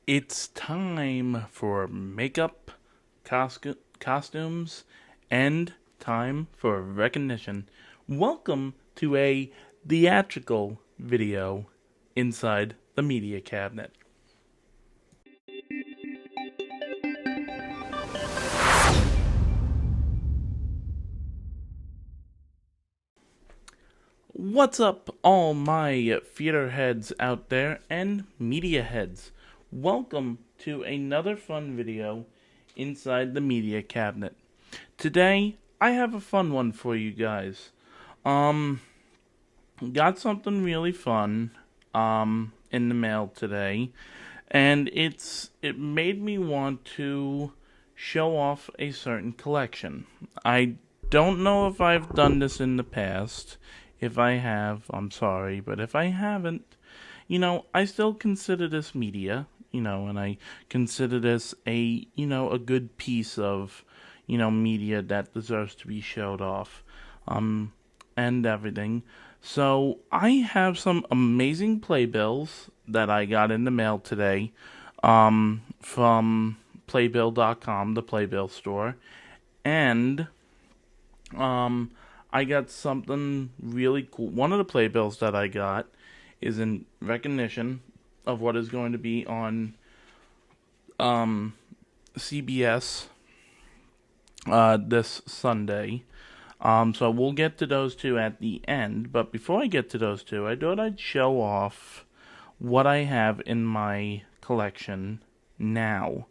It's time for makeup, costumes, and time for recognition. Welcome to a theatrical video inside the media cabinet. What's up, all my theater heads out there and media heads? Welcome to another fun video inside the media cabinet. Today, I have a fun one for you guys. Got something really fun, in the mail today, and it made me want to show off a certain collection. I don't know if I've done this in the past. If I have, I'm sorry, but if I haven't, I still consider this media, and I consider this a good piece of, media that deserves to be showed off, and everything. So I have some amazing playbills that I got in the mail today, from Playbill.com, the Playbill store, and, I got something really cool. One of the playbills that I got is in recognition of what is going to be on CBS this Sunday. So we'll get to those two at the end. But before I get to those two, I thought I'd show off what I have in my collection now.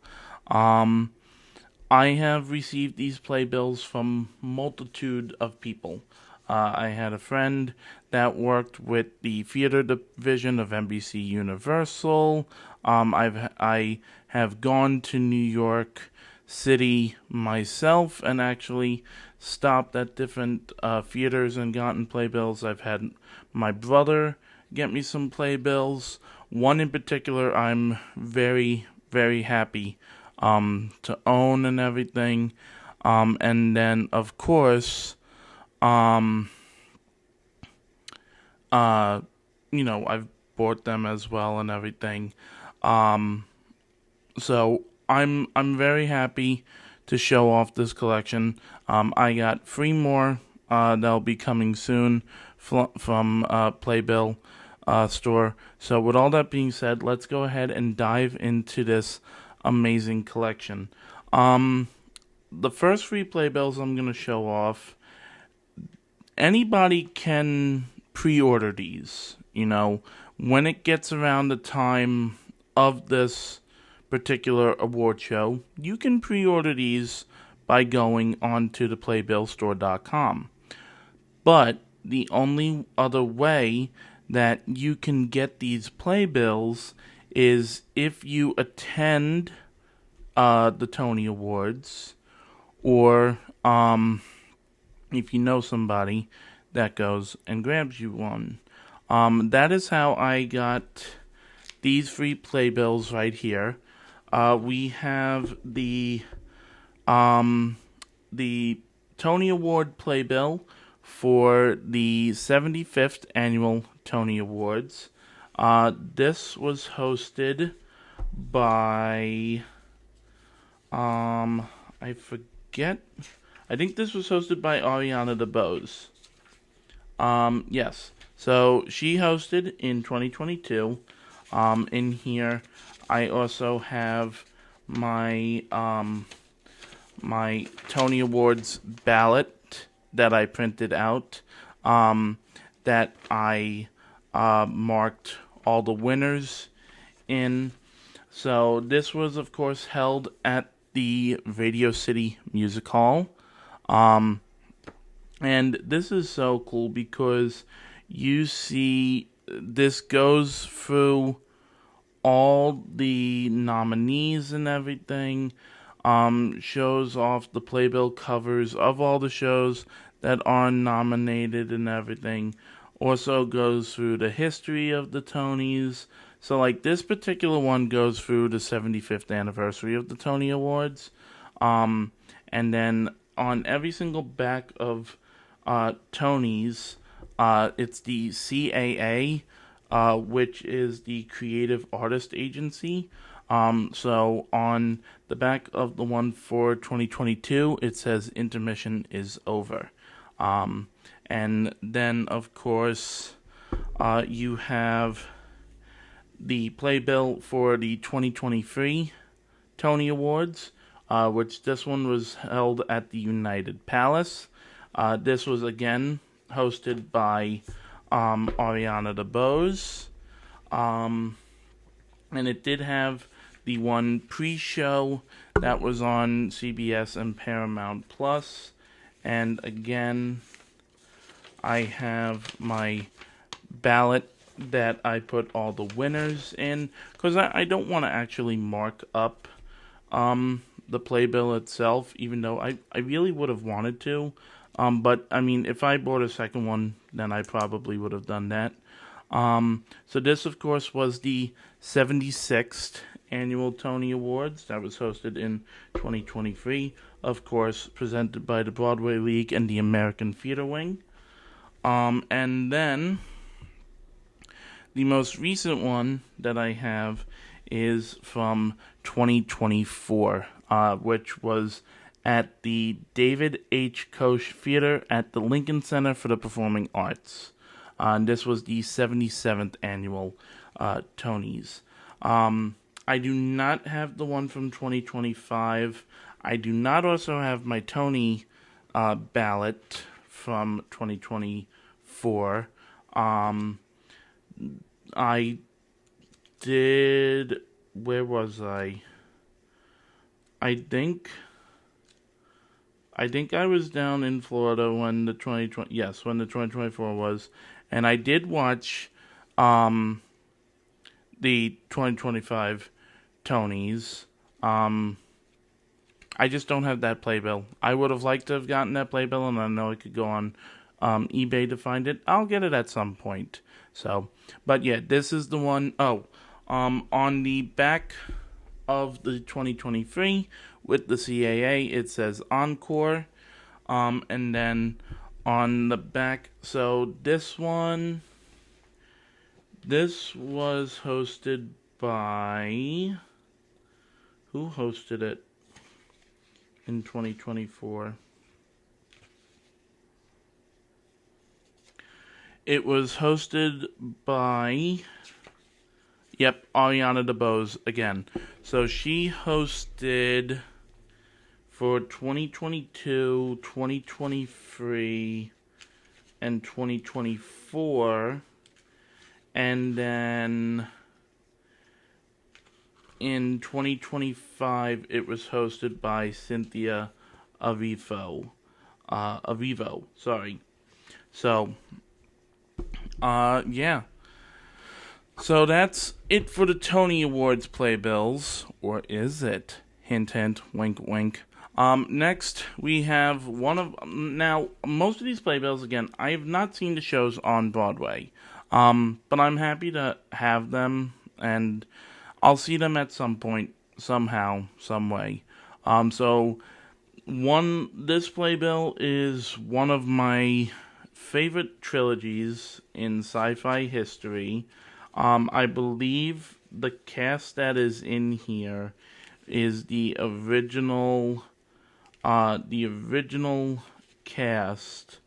I have received these playbills from multitude of people. I had a friend that worked with the theater division of NBC Universal. I have gone to New York City myself and actually stopped at different theaters and gotten playbills. I've had my brother get me some playbills. One in particular I'm very, very happy to own and everything. And then, of course, I've bought them as well and everything. So I'm very happy to show off this collection. I got 3 more that'll be coming soon from Playbill store. So with all that being said, let's go ahead and dive into this amazing collection. The first 3 playbills I'm going to show off, anybody can pre-order these. When it gets around the time of this particular award show, you can pre-order these by going onto the playbillstore.com. But the only other way that you can get these playbills is if you attend the Tony Awards, or if you know somebody that goes and grabs you one. That is how I got these 3 playbills right here. We have the Tony Award playbill for the 75th annual Tony Awards. This was hosted by, I forget. I think this was hosted by Ariana DeBose. Yes. So she hosted in 2022. In here, I also have my my Tony Awards ballot that I printed out. That I marked all the winners in. So this was, of course, held at the Radio City Music Hall. And this is so cool because you see this goes through all the nominees and everything. Shows off the playbill covers of all the shows that are nominated and everything. Also goes through the history of the Tonys. So, like, this particular one goes through the 75th anniversary of the Tony Awards. And then on every single back of Tonys, it's the CAA which is the creative artist agency. So on the back of the one for 2022, it says intermission is over. And then, of course, you have the playbill for the 2023 Tony Awards, which this one was held at the United Palace. This was again hosted by Ariana DeBose. And it did have the one pre-show that was on CBS and Paramount Plus. And again, I have my ballot that I put all the winners in, because I don't want to actually mark up the playbill itself, even though I really would have wanted to. But, I mean, if I bought a second one, then I probably would have done that. So this, of course, was the 76th Annual Tony Awards that was hosted in 2023, of course, presented by the Broadway League and the American Theater Wing. And then the most recent one that I have is from 2024, which was at the David H. Koch Theater at the Lincoln Center for the Performing Arts. And this was the 77th Annual Tonys. I do not have the one from 2025. I do not also have my Tony ballot from 2024. I did... Where was I? I think I was down in Florida when the 2024 was, and I did watch the 2025 Tonys. I just don't have that playbill. I would have liked to have gotten that playbill, and I know I could go on eBay to find it. I'll get it at some point. So, but yeah, this is the one. On the back of the 2023 with the CAA, it says Encore. And then on the back, so this was hosted by, who hosted it in 2024? It was hosted by, Ariana DeBose again. So she hosted for 2022, 2023, and 2024. And then in 2025, it was hosted by Cynthia Avivo. So, yeah. So that's it for the Tony Awards playbills. Or is it? Hint, hint, wink, wink. Next, we have now, most of these playbills, again, I have not seen the shows on Broadway. But I'm happy to have them, and I'll see them at some point, somehow, some way. So, this playbill is one of my favorite trilogies in sci-fi history. I believe the cast that is in here is the original cast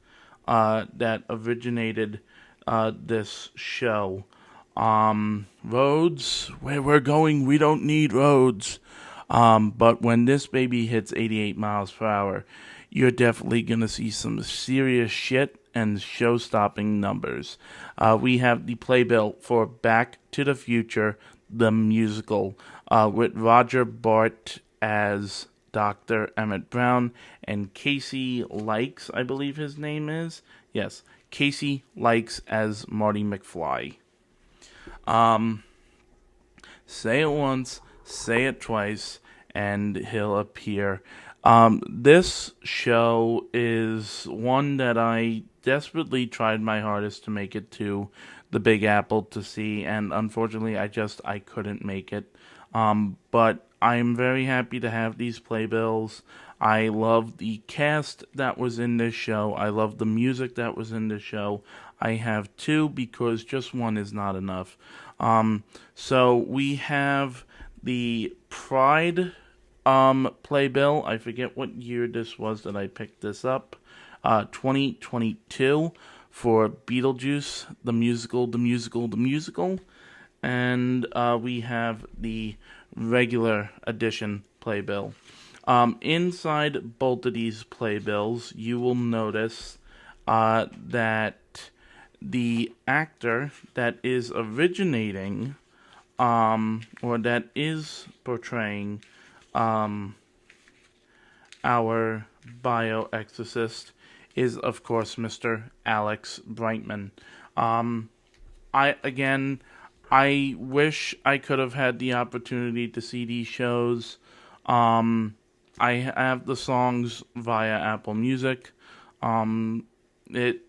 that originated this show. Roads, where we're going, we don't need roads. But when this baby hits 88 miles per hour, you're definitely going to see some serious shit and show-stopping numbers. We have the playbill for Back to the Future, the musical, with Roger Bart as Dr. Emmett Brown and Casey Likes, I believe his name is. Yes, Casey Likes as Marty McFly. Say it once, say it twice, and he'll appear. This show is one that I desperately tried my hardest to make it to the Big Apple to see, and unfortunately I couldn't make it. But I'm very happy to have these playbills. I love the cast that was in this show. I love the music that was in this show. I have two because just one is not enough. So we have the Pride playbill. I forget what year this was that I picked this up. 2022 for Beetlejuice, the musical, the musical, the musical. And we have the regular edition playbill. Inside both of these playbills, you will notice that the actor that is originating or that is portraying our bio-exorcist is, of course, Mr. Alex Brightman. I wish I could have had the opportunity to see these shows. I have the songs via Apple Music. It,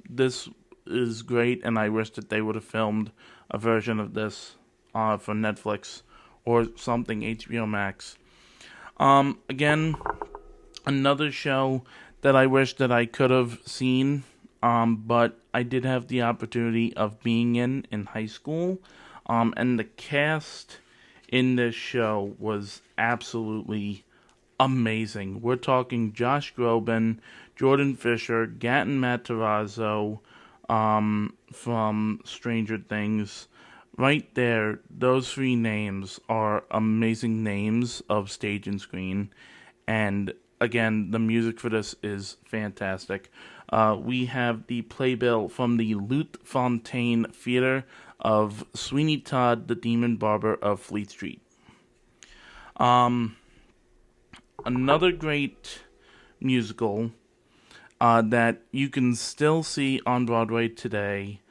this is great, and I wish that they would have filmed a version of this for Netflix or something, HBO Max. Again, another show that I wish that I could have seen, but I did have the opportunity of being in high school, and the cast in this show was absolutely amazing. We're talking Josh Groban, Jordan Fisher, Gaten Matarazzo from Stranger Things. Right there, those three names are amazing names of stage and screen. And again, the music for this is fantastic. We have the playbill from the Lutefontaine Theater of Sweeney Todd, the Demon Barber of Fleet Street. Another great musical that you can still see on Broadway today,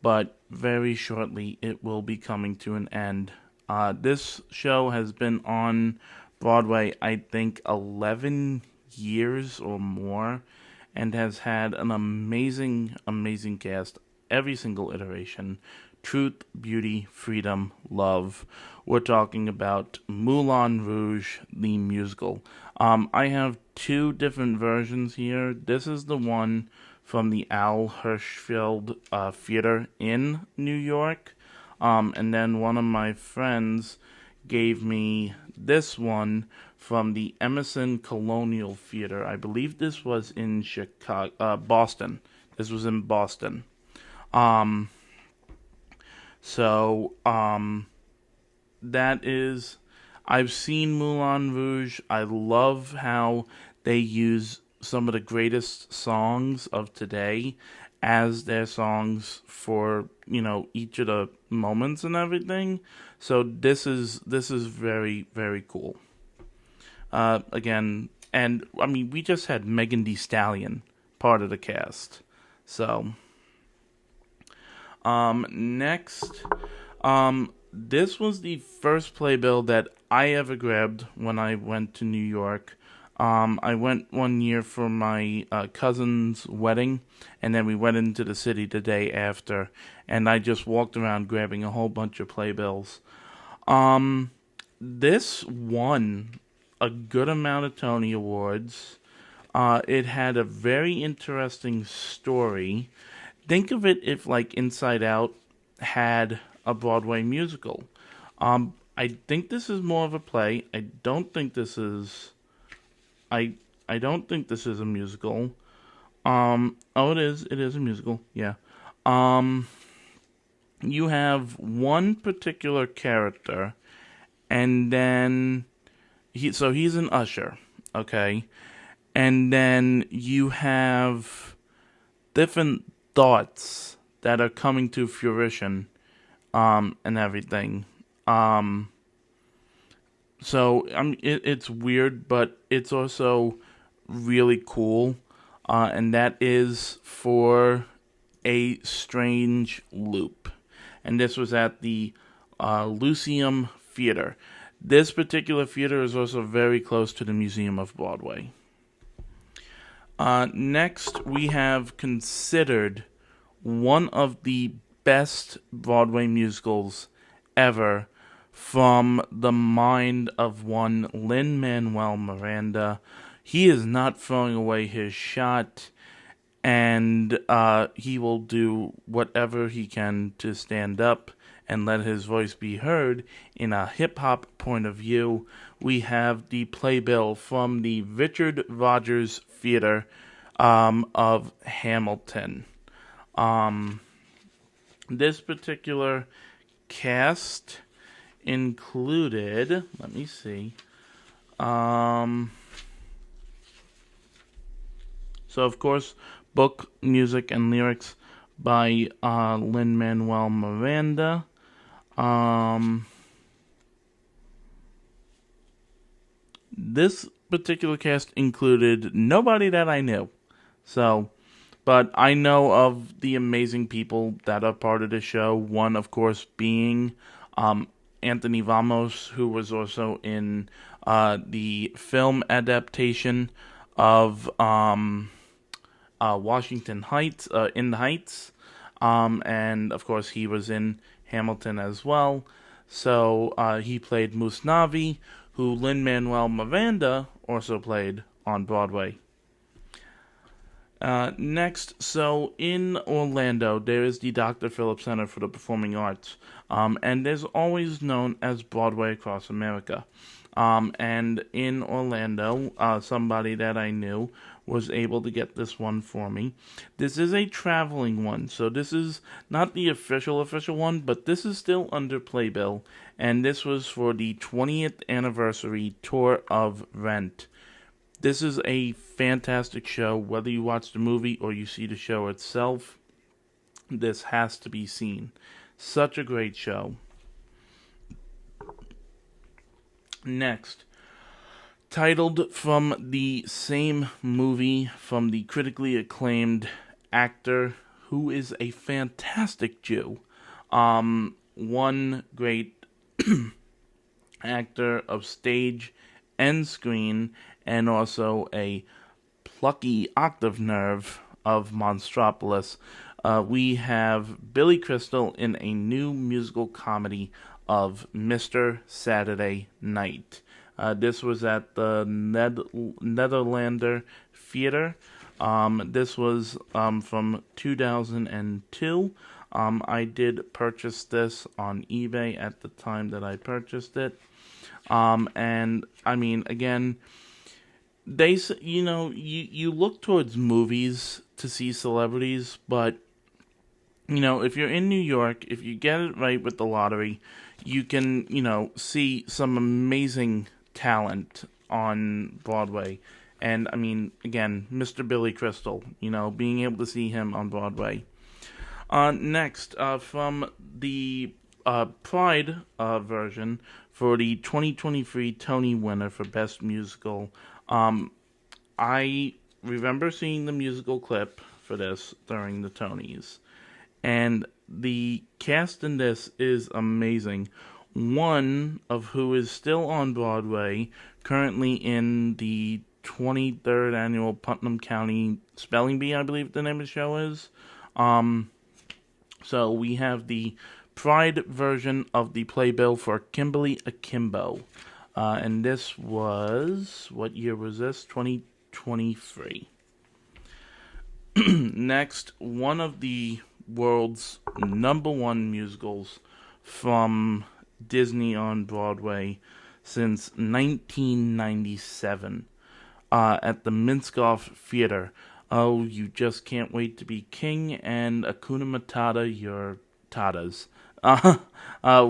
but very shortly it will be coming to an end. This show has been on Broadway, I think, 11 years or more, and has had an amazing, amazing cast every single iteration. Truth, Beauty, Freedom, Love. We're talking about Moulin Rouge, the musical. I have two different versions here. This is the one from the Al Hirschfeld Theater in New York. And then one of my friends gave me this one from the Emerson Colonial Theater. I believe this was in Boston. This was in Boston. That is, I've seen Moulin Rouge. I love how they use some of the greatest songs of today as their songs for, each of the moments and everything. So this is very, very cool. Again, and I mean, we just had Megan Thee Stallion part of the cast. So, next, this was the first playbill that I ever grabbed when I went to New York. I went one year for my cousin's wedding, and then we went into the city the day after, and I just walked around grabbing a whole bunch of playbills. This won a good amount of Tony Awards. It had a very interesting story. Think of it if, like, Inside Out had a Broadway musical. I think this is more of a play. I don't think this is a musical. It is. It is a musical. Yeah. You have one particular character, and then he's an usher, okay? And then you have different thoughts that are coming to fruition, and everything. It's weird, but it's also really cool, and that is for a strange loop. And this was at the Lyceum Theater. This particular theater is also very close to the Museum of Broadway. Next, we have considered one of the best Broadway musicals ever from the mind of one Lin-Manuel Miranda. He is not throwing away his shot. and he will do whatever he can to stand up and let his voice be heard in a hip hop point of view. We have the playbill from the Richard Rogers Theater of Hamilton. Um, this particular cast included, let me see. So, of course, book, music, and lyrics by Lin-Manuel Miranda. This particular cast included nobody that I knew. So, but I know of the amazing people that are part of the show. One, of course, being Anthony Ramos, who was also in the film adaptation of Washington Heights, In the Heights. And, of course, he was in Hamilton as well. So he played Moose Navi, who Lin-Manuel Miranda also played on Broadway. Next, so in Orlando, there is the Dr. Phillips Center for the Performing Arts, and there's always known as Broadway across America. And in Orlando, somebody that I knew was able to get this one for me. This is a traveling one, so this is not the official one, but this is still under Playbill, and this was for the 20th anniversary tour of Rent. This is a fantastic show. Whether you watch the movie or you see the show itself, this has to be seen. Such a great show. Next, titled from the same movie from the critically acclaimed actor who is a fantastic Jew. One great actor of stage and screen, and also a plucky octave nerve of Monstropolis. We have Billy Crystal in a new musical comedy of Mr. Saturday Night. This was at the Netherlander Theater. This was from 2002. I did purchase this on eBay at the time that I purchased it. And I mean, again, you look towards movies to see celebrities, but if you're in New York, if you get it right with the lottery, you can see some amazing talent on Broadway. And I mean, again, Mr. Billy Crystal, being able to see him on Broadway. Next, from the Pride version for the 2023 Tony winner for Best Musical. I remember seeing the musical clip for this during the Tonys, and the cast in this is amazing. One of who is still on Broadway, currently in the 23rd annual Putnam County Spelling Bee, I believe the name of the show is. So we have the Pride version of the playbill for Kimberly Akimbo. And this was, what year was this? 2023. Next, one of the world's #1 musicals from Disney on Broadway since 1997 at the Minskoff Theater. Oh, you just can't wait to be king, and Hakuna Matata your tatas.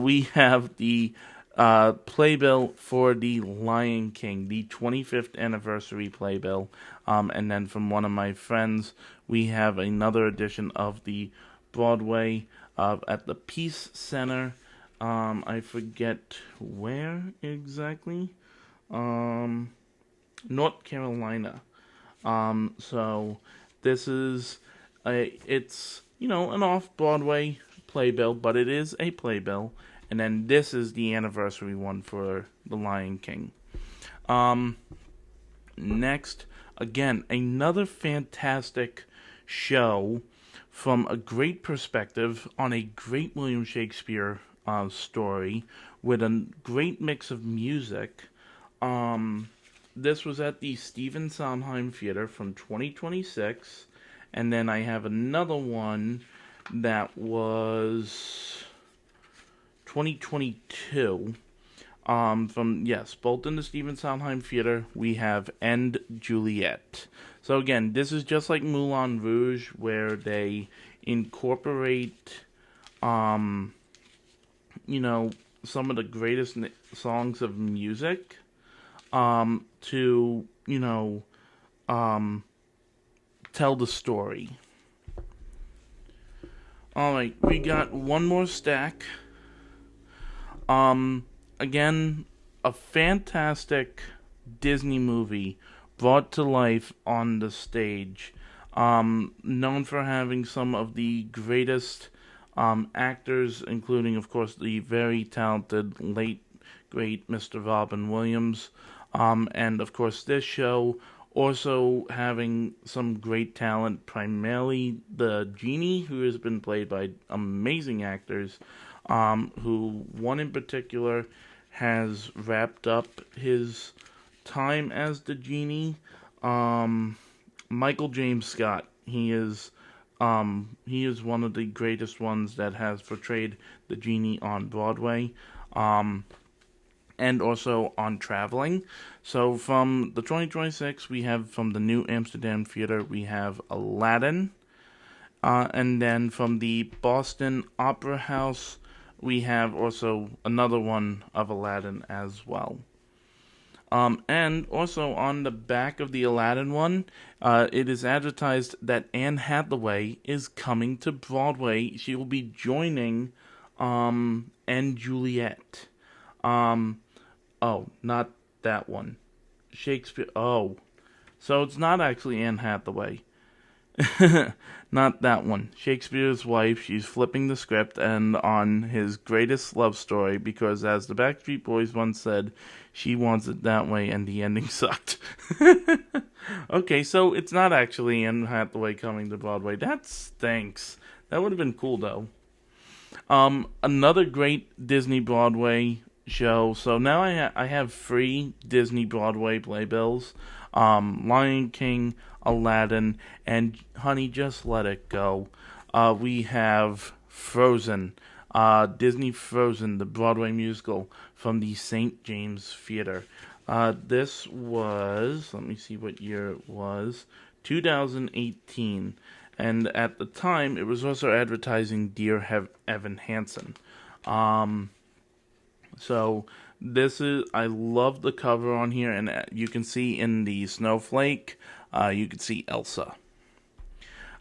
We have the playbill for The Lion King, the 25th anniversary playbill. And then from one of my friends, we have another edition of the Broadway at the Peace Center. I forget where exactly. North Carolina. So this is it's an off-Broadway playbill, but it is a playbill. And then this is the anniversary one for The Lion King. Next, again, another fantastic show from a great perspective on a great William Shakespeare story with a great mix of music. This was at the Stephen Sondheim Theater from 2026, And then I have another one that was 2022. From, yes, both in the Stephen Sondheim Theater, we have End Juliet. So again, this is just like Moulin Rouge, where they incorporate, you know, some of the greatest songs of music, to, tell the story. Alright, we got one more stack. Again, a fantastic Disney movie brought to life on the stage. Known for having some of the greatest actors, including, of course, the very talented late, great Mr. Robin Williams. And, of course, this show also having some great talent, primarily the genie, who has been played by amazing actors, who one in particular has wrapped up his time as the genie. Michael James Scott. He is one of the greatest ones that has portrayed the genie on Broadway, and also on traveling. So from the 2026, we have from the New Amsterdam Theater, we have Aladdin, and then from the Boston Opera House, we have also another one of Aladdin as well. And also on the back of the Aladdin one, it is advertised that Anne Hathaway is coming to Broadway. She will be joining End Juliet. Oh, not that one. Shakespeare. Oh, so it's not actually Anne Hathaway. Not that one. Shakespeare's wife. She's flipping the script and on his greatest love story because, as the Backstreet Boys once said, she wants it that way and the ending sucked. Okay, so it's not actually Anne Hathaway coming to Broadway. That stinks. That would have been cool, though. Another great Disney Broadway show. So now I have 3 Disney Broadway playbills. Lion King, Aladdin, and Honey, Just Let It Go. We have Frozen, Disney Frozen, the Broadway musical from the St. James Theater. This was, let me see what year it was, 2018. And at the time, it was also advertising Dear Evan Hansen. So this is, I love the cover on here, and you can see in the snowflake, you can see Elsa.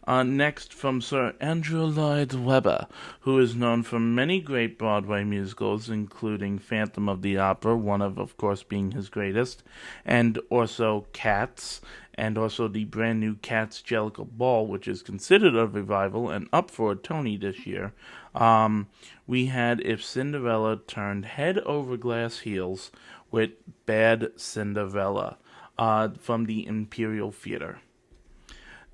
Next, from Sir Andrew Lloyd Webber, who is known for many great Broadway musicals, including Phantom of the Opera, one of course, being his greatest, and also Cats, and also the brand new Cats Jellicle Ball, which is considered a revival and up for a Tony this year. We had If Cinderella Turned Head Over Glass Heels with Bad Cinderella, from the Imperial Theater.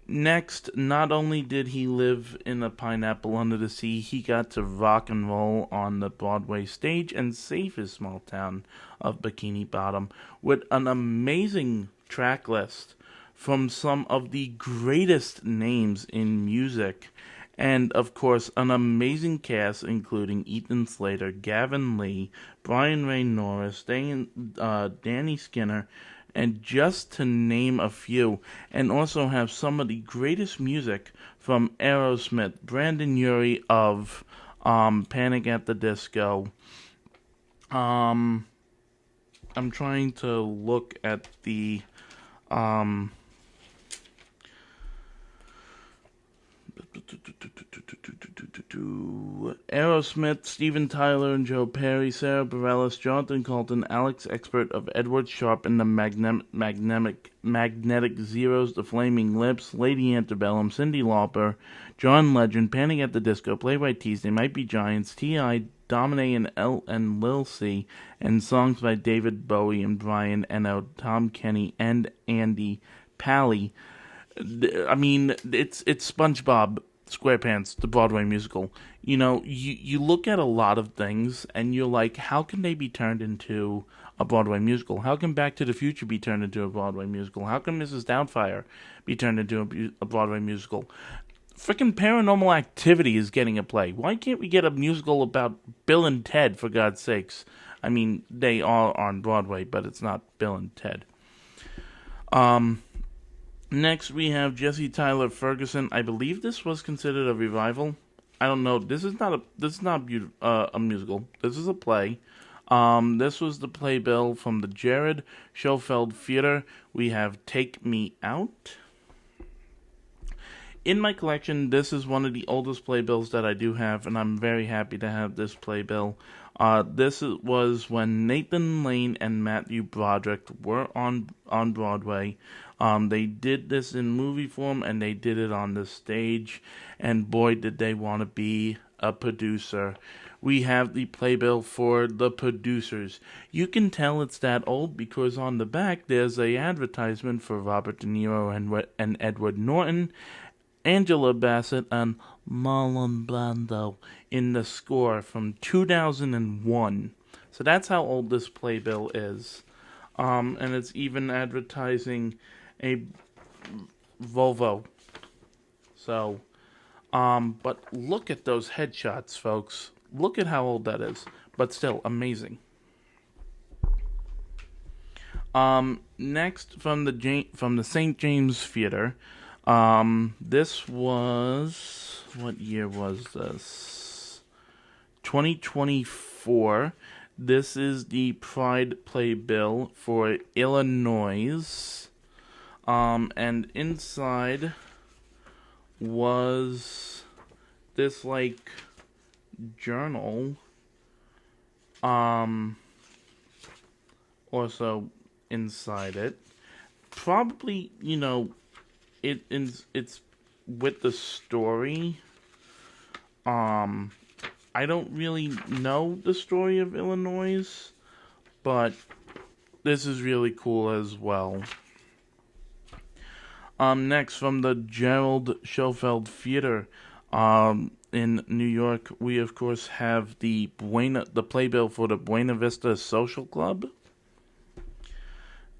Next, not only did he live in a pineapple under the sea, he got to rock and roll on the Broadway stage and save his small town of Bikini Bottom with an amazing track list from some of the greatest names in music. And, of course, an amazing cast including Ethan Slater, Gavin Lee, Brian Ray Norris, Danny Skinner, and just to name a few, and also have some of the greatest music from Aerosmith, Brandon Urie of Panic at the Disco. I'm trying to look at the Aerosmith, Steven Tyler and Joe Perry, Sarah Bareilles, Jonathan Colton, Alex Expert of Edward Sharpe and the Magnetic Zeros, The Flaming Lips, Lady Antebellum, Cyndi Lauper, John Legend, Panic at the Disco, Playwrights, They Might Be Giants, T.I., Domine and Lil C, and songs by David Bowie and Brian Eno, Tom Kenny, and Andy Pally. I mean, it's SpongeBob SquarePants, the Broadway musical. You know, you look at a lot of things and you're like, how can they be turned into a Broadway musical? How can Back to the Future be turned into a Broadway musical? How can Mrs. Doubtfire be turned into a Broadway musical? Freaking Paranormal Activity is getting a play. Why can't we get a musical about Bill and Ted, for God's sakes? I mean, they are on Broadway, but it's not Bill and Ted. Next, we have Jesse Tyler Ferguson. I believe this was considered a revival. I don't know. This is not a musical. This is a play. This was the playbill from the Jared Schofield Theater. We have Take Me Out. In my collection, this is one of the oldest playbills that I do have, and I'm very happy to have this playbill. This was when Nathan Lane and Matthew Broderick were on Broadway. They did this in movie form, and they did it on the stage, and boy, did they want to be a producer. We have the playbill for The Producers. You can tell it's that old because on the back there's a advertisement for Robert De Niro and Edward Norton, Angela Bassett, and Marlon Brando in the score from 2001. So that's how old this playbill is. And it's even advertising a Volvo. So, but look at those headshots, folks. Look at how old that is. But still, amazing. Next, from the St. James Theater, this was, what year was this? 2024. This is the Pride Playbill for Illinois. And inside was this, like, journal. Also inside it. Probably, you know, it's with the story. I don't really know the story of Illinois, but this is really cool as well. Next, from the Gerald Schofield Theater, in New York, we of course have the playbill for the Buena Vista Social Club.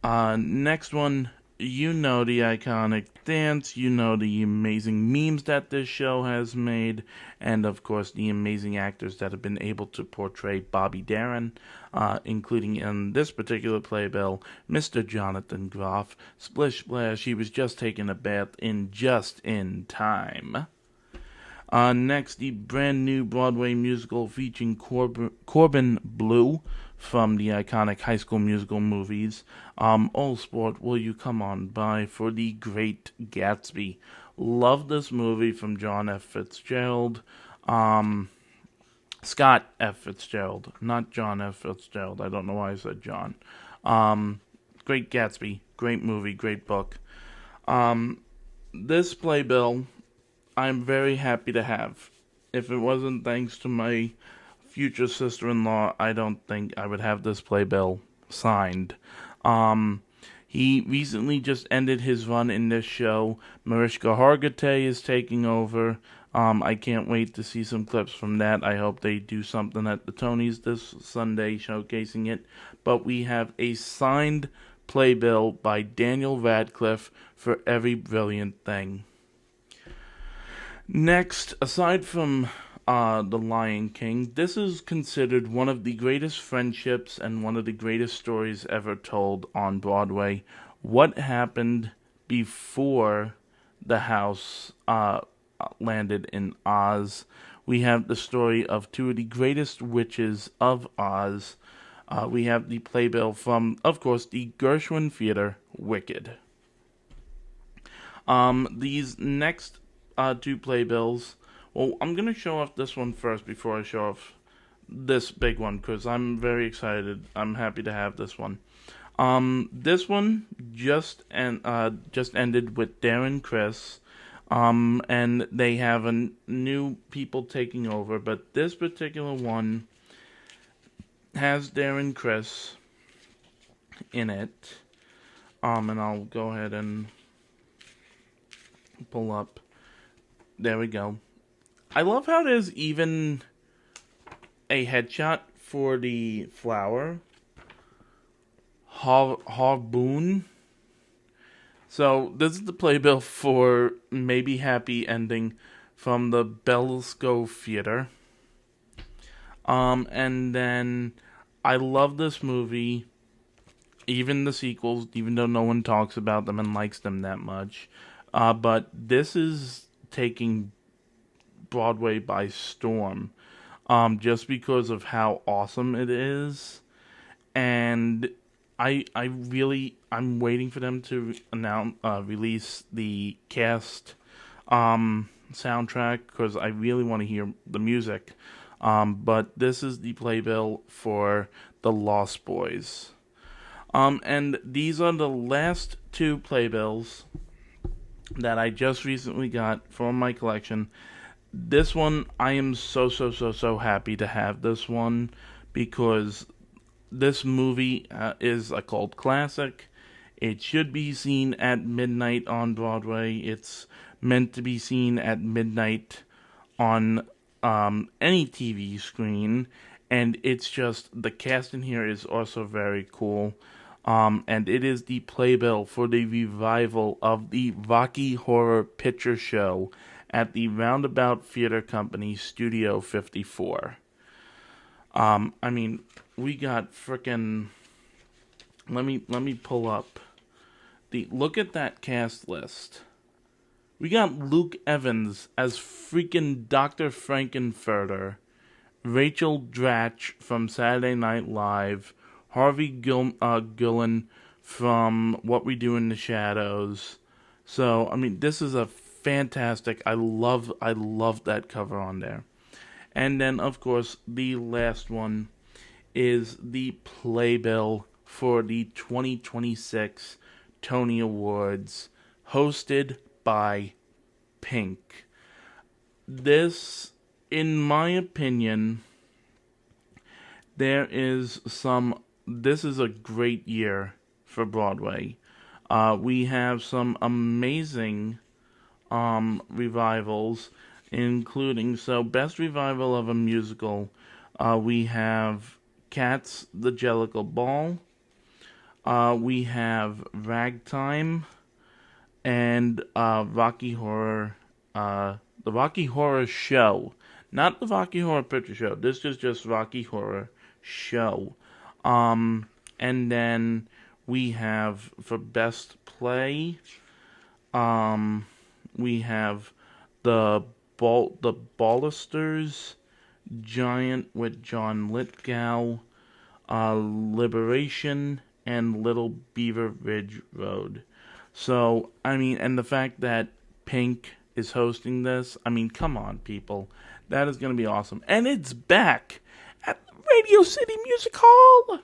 Next one, you know the iconic dance, you know the amazing memes that this show has made, and of course the amazing actors that have been able to portray Bobby Darin, including in this particular playbill, Mr. Jonathan Groff. Splish splash, he was just taking a bath just in time. Next, the brand new Broadway musical featuring Corbin Bleu from the iconic High School Musical movies. Old Sport, Will You Come On By for The Great Gatsby. Love this movie from John F. Fitzgerald. Scott F. Fitzgerald, not John F. Fitzgerald. I don't know why I said John. Great Gatsby, great movie, great book. This playbill, I'm very happy to have. If it wasn't thanks to my future sister-in-law, I don't think I would have this playbill signed. He recently just ended his run in this show. Mariska Hargitay is taking over. I can't wait to see some clips from that. I hope they do something at the Tonys this Sunday showcasing it. But we have a signed playbill by Daniel Radcliffe for Every Brilliant Thing. Next, aside from The Lion King, this is considered one of the greatest friendships and one of the greatest stories ever told on Broadway. What happened before the house landed in Oz? We have the story of two of the greatest witches of Oz. We have the playbill from, of course, the Gershwin Theater, Wicked. These next two playbills. Well, I'm going to show off this one first before I show off this big one because I'm very excited. I'm happy to have this one. This one just ended with Darren Criss, and they have new people taking over. But this particular one has Darren Criss in it, and I'll go ahead and pull up There we go. I love how there's even a headshot for the flower. Harboon. So this is the playbill for Maybe Happy Ending from the Belsko Theater. And then I love this movie, even the sequels, even though no one talks about them and likes them that much. But this is taking Broadway by storm, just because of how awesome it is. And I'm waiting for them to release the cast soundtrack, because I really want to hear the music. But this is the playbill for The Lost Boys. And these are the last two playbills that I just recently got from my collection. This one, I am so happy to have this one, because this movie is a cult classic. It should be seen at midnight on Broadway. It's meant to be seen at midnight on any TV screen. And it's just, the cast in here is also very cool. And it is the playbill for the revival of the Rocky Horror Picture Show at the Roundabout Theater Company, Studio 54. I mean, we got frickin'... Let me pull up look at that cast list. We got Luke Evans as freaking Dr. Frankenfurter, Rachel Dratch from Saturday Night Live, Harvey Guillen from What We Do in the Shadows. So, I mean, this is a fantastic... I love that cover on there. And then, of course, the last one is the playbill for the 2026 Tony Awards, hosted by Pink. This, in my opinion, this is a great year for Broadway. We have some amazing revivals, including, best revival of a musical, we have Cats, the Jellicle Ball, we have Ragtime, and Rocky Horror, the Rocky Horror Show. Not the Rocky Horror Picture Show. This is just Rocky Horror Show. And then we have, for Best Play, we have the Ballisters, Giant with John Lithgow, Liberation, and Little Beaver Ridge Road. So, I mean, and the fact that Pink is hosting this, I mean, come on, people. That is going to be awesome. And it's back at Radio City Music Hall,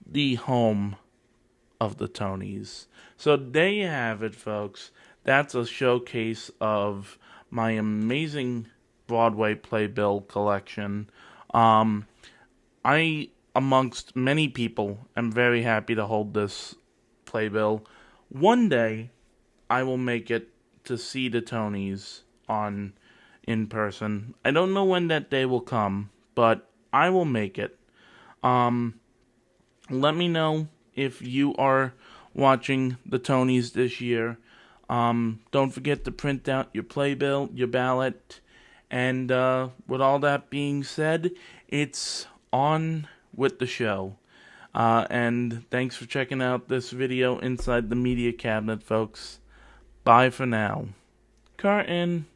the home of the Tonys. So there you have it, folks. That's a showcase of my amazing Broadway playbill collection. I, amongst many people, am very happy to hold this playbill. One day, I will make it to see the Tonys in person. I don't know when that day will come, but I will make it. Let me know if you are watching the Tonys this year. Don't forget to print out your playbill, your ballot, and with all that being said, it's on with the show. And thanks for checking out this video inside the media cabinet, folks. Bye for now. Curtain.